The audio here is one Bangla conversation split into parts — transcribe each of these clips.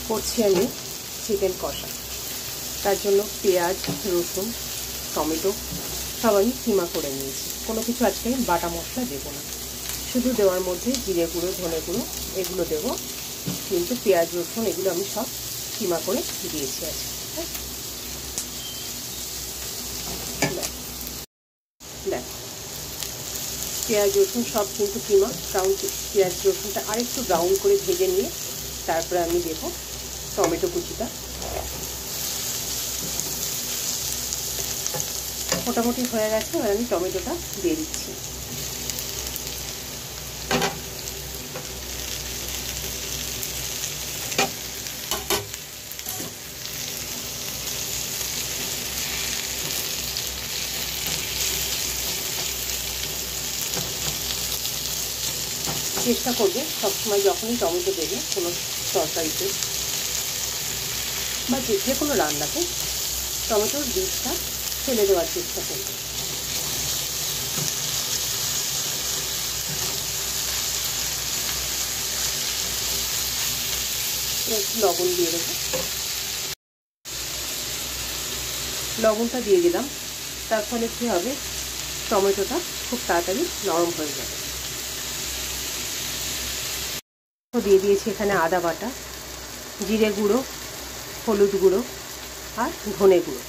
করছি আমি চিকেন কষা। তার জন্য পেঁয়াজ, রসুন, টমেটো সব আমি কিমা করে নিয়েছি। কোনো কিছু আজকে বাটা মশলা দেবো না, শুধু দেওয়ার মধ্যে জিরে গুঁড়ো, ধনে গুঁড়ো এগুলো দেবো, কিন্তু পেঁয়াজ রসুন এগুলো আমি সব কিমা করে দিয়েছি আজকে। দেখো পেঁয়াজ রসুন সব কিন্তু কিমা। পেঁয়াজ রসুনটা আরেকটু ব্রাউন করে ভেজে নিয়ে তারপরে আমি দেবো টমেটো কুচিটা। মোটামুটি হয়ে গেছে, এবার আমি টমেটোটা দিয়ে দিচ্ছি। চেষ্টা করবে সবসময় যখনই টমেটো দেবে কোনো তরকারিতে বা যে কোনো রান্নাতে টমেটোর বীজটা ফেলে দেওয়ার চেষ্টা করবে। একটু লবণ দিয়ে দেবো, লবণটা দিয়ে দিলাম। তার ফলে কী হবে, টমেটোটা খুব তাড়াতাড়ি নরম হয়ে যাবে। দিয়ে দিয়েছি এখানে আদা বাটা, জিরে গুঁড়ো, হলুদ গুঁড়ো আর ধনে গুঁড়ো।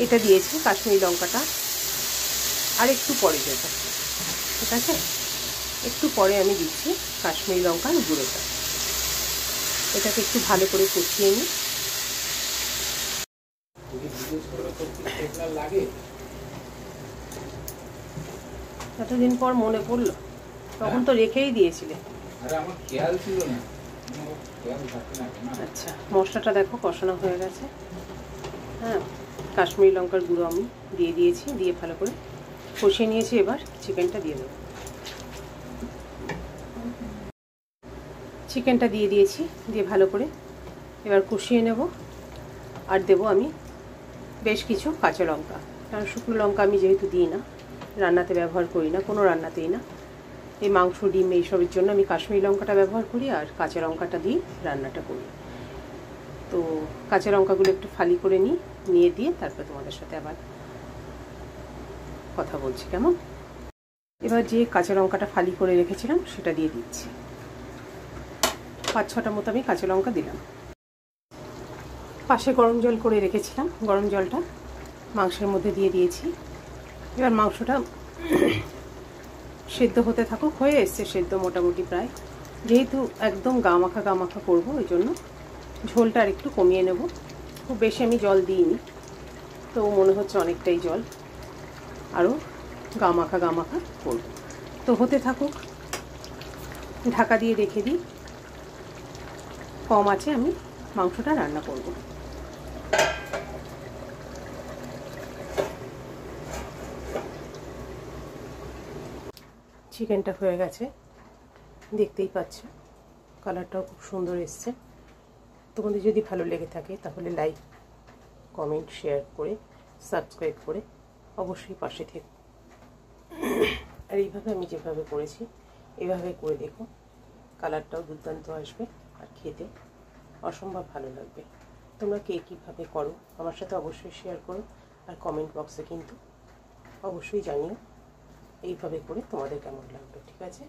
এটা দিয়েছি, কাশ্মীরি লঙ্কাটা আর একটু পরে দেব, ঠিক আছে? একটু পরে আমি দিচ্ছি কাশ্মীরি লঙ্কার গুঁড়োটা। এটাকে একটু ভালো করে কষিয়ে নিই। এতদিন পর মনে পড়লো, তখন তো রেখেই দিয়েছিলে। আচ্ছা, মশলাটা দেখো কষানো হয়ে গেছে। হ্যাঁ, কাশ্মীরি লঙ্কার গুঁড়ো আমি দিয়ে দিয়েছি, দিয়ে ভালো করে কষিয়ে নিয়েছি। এবার চিকেনটা দিয়ে দেবো। চিকেনটা দিয়ে দিয়েছি, দিয়ে ভালো করে এবার কষিয়ে নেব। আর দেবো আমি বেশ কিছু কাঁচা লঙ্কা, কারণ শুকনো লঙ্কা আমি যেহেতু দিই না, রান্নাতে ব্যবহার করি না, কোনো রান্নাতেই না। এই মাংস, ডিম এইসবের জন্য আমি কাশ্মীরি লঙ্কাটা ব্যবহার করি আর কাঁচা লঙ্কাটা দিয়ে রান্নাটা করি। তো কাঁচা লঙ্কাগুলো একটু ফালি করে নিয়ে দিয়ে তারপর তোমাদের সাথে আবার কথা বলছি, কেমন? এবার যে কাঁচা লঙ্কাটা ফালি করে রেখেছিলাম সেটা দিয়ে দিচ্ছি। 5-6টা মতো আমি কাঁচা লঙ্কা দিলাম। পাশে গরম জল করে রেখেছিলাম, গরম জলটা মাংসের মধ্যে দিয়ে দিয়েছি। এবার মাংসটা সেদ্ধ হতে থাকুক, হয়ে এসছে সেদ্ধ মোটামুটি প্রায়। যেহেতু একদম গামাখা করবো, ওই জন্য ঝোলটা আর একটু কমিয়ে নেব। খুব বেশি আমি জল দিইনি, তো মনে হচ্ছে অনেকটাই জল, আরও গামাখা করব। তো হতে থাকুক, ঢাকা দিয়ে রেখে দিই। কম আছে আমি মাংসটা রান্না করব। চিকেনটা হয়ে গেছে, দেখতেই পাচ্ছ, কালারটাও খুব সুন্দর এসছে। তোমাদের যদি ভালো লেগে থাকে তাহলে লাইক, কমেন্ট, শেয়ার করে সাবস্ক্রাইব করে অবশ্যই পাশে থেকো। আর এইভাবে আমি যেভাবে করেছি এভাবে করে দেখো, কালারটাও দুর্দান্ত আসবে আর খেতে অসম্ভব ভালো লাগবে। তোমরা কে কীভাবে করো আমার সাথে অবশ্যই শেয়ার করো, আর কমেন্ট বক্সে কিন্তু অবশ্যই জানিও এইভাবে করে তোমাদের কেমন লাগবে, ঠিক আছে?